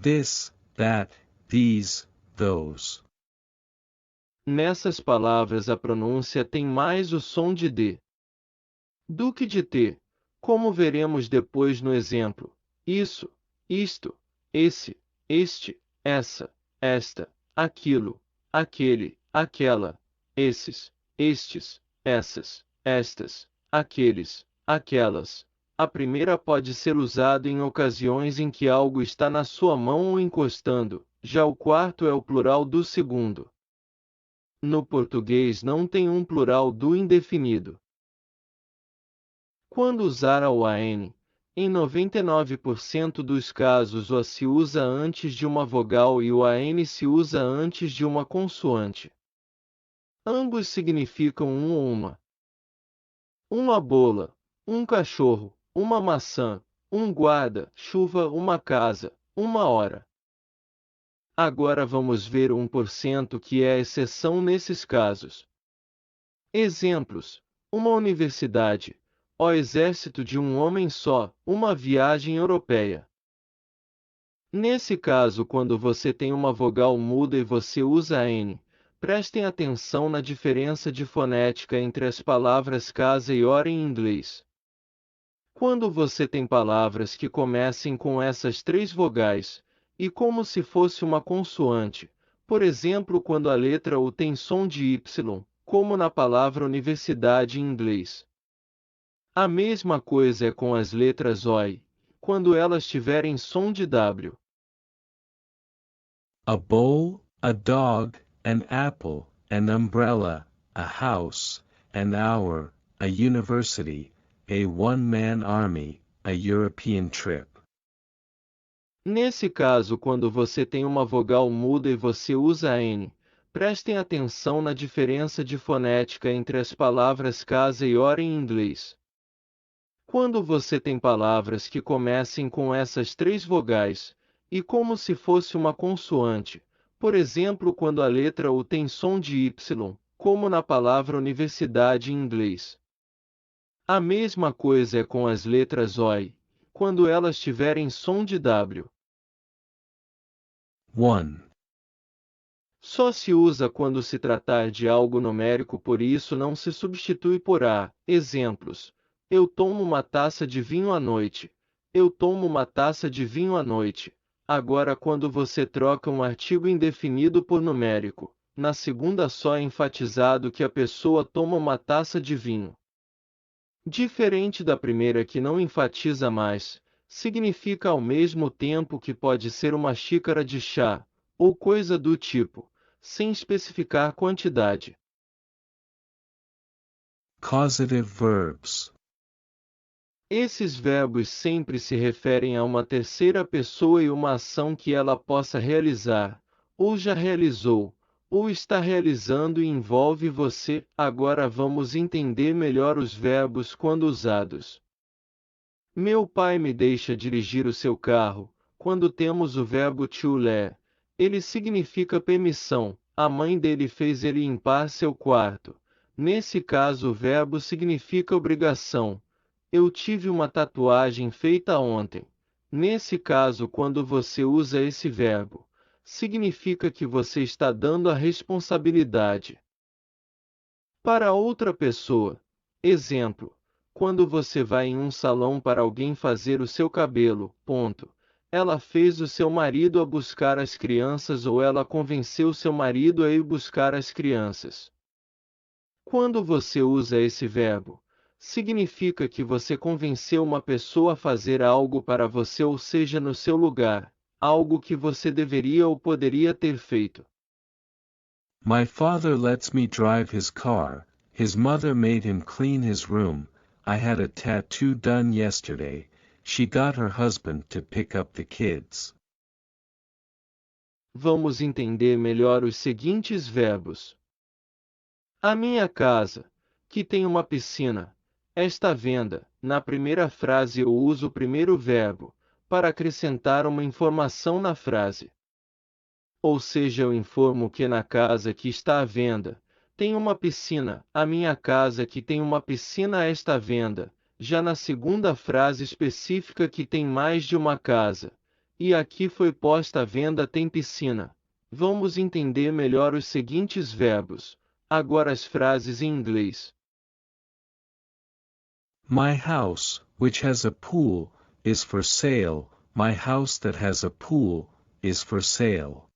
this, that, these, those. Nessas palavras a pronúncia tem mais o som de D do que de T, como veremos depois no exemplo. Isso, isto, esse, este, essa, esta, aquilo, aquele, aquela, esses, estes, essas, estas, aqueles, aquelas. A primeira pode ser usada em ocasiões em que algo está na sua mão ou encostando, já o quarto é o plural do segundo. No português não tem um plural do indefinido. Quando usar a OAN, em 99% dos casos o A se usa antes de uma vogal e o AN se usa antes de uma consoante. Ambos significam um ou uma. Uma bola, um cachorro, uma maçã, um guarda-chuva, uma casa, uma hora. Agora vamos ver o 1% que é a exceção nesses casos. Exemplos: uma universidade, o exército de um homem só, uma viagem europeia. Nesse caso, quando você tem uma vogal muda e você usa a N, prestem atenção na diferença de fonética entre as palavras casa e hora em inglês. Quando você tem palavras que comecem com essas três vogais, e como se fosse uma consoante, por exemplo quando a letra U tem som de Y, como na palavra universidade em inglês. A mesma coisa é com as letras OI, quando elas tiverem som de W. A bowl, a dog, an apple, an umbrella, a house, an hour, a university, a one-man army, a European trip. Nesse caso, quando você tem uma vogal muda e você usa a N, prestem atenção na diferença de fonética entre as palavras casa e hora em inglês. Quando você tem palavras que comecem com essas três vogais, e como se fosse uma consoante, por exemplo quando a letra U tem som de Y, como na palavra universidade em inglês. A mesma coisa é com as letras OI, quando elas tiverem som de W. 1. Só se usa quando se tratar de algo numérico, por isso não se substitui por A. Exemplos: eu tomo uma taça de vinho à noite. Eu tomo uma taça de vinho à noite. Agora, quando você troca um artigo indefinido por numérico, na segunda só é enfatizado que a pessoa toma uma taça de vinho. Diferente da primeira que não enfatiza mais, significa ao mesmo tempo que pode ser uma xícara de chá, ou coisa do tipo, sem especificar quantidade. Causative verbs. Esses verbos sempre se referem a uma terceira pessoa e uma ação que ela possa realizar, ou já realizou, ou está realizando e envolve você. Agora vamos entender melhor os verbos quando usados. Meu pai me deixa dirigir o seu carro. Quando temos o verbo to let, ele significa permissão. A mãe dele fez ele limpar seu quarto. Nesse caso o verbo significa obrigação. Eu tive uma tatuagem feita ontem. Nesse caso, quando você usa esse verbo, significa que você está dando a responsabilidade para outra pessoa. Exemplo: quando você vai em um salão para alguém fazer o seu cabelo, ela fez o seu marido a buscar as crianças ou ela convenceu seu marido a ir buscar as crianças. Quando você usa esse verbo, significa que você convenceu uma pessoa a fazer algo para você, ou seja, no seu lugar, algo que você deveria ou poderia ter feito. My father lets me drive his car. His mother made him clean his room. I had a tattoo done yesterday. She got her husband to pick up the kids. Vamos entender melhor os seguintes verbos. A minha casa, que tem uma piscina, está à venda. Na primeira frase eu uso o primeiro verbo, para acrescentar uma informação na frase. Ou seja, eu informo que na casa que está à venda, tem uma piscina. A minha casa que tem uma piscina está à venda. Já na segunda frase especifica que tem mais de uma casa. E aqui foi posta à venda tem piscina. Vamos entender melhor os seguintes verbos. Agora as frases em inglês. My house, which has a pool, is for sale. My house that has a pool, is for sale.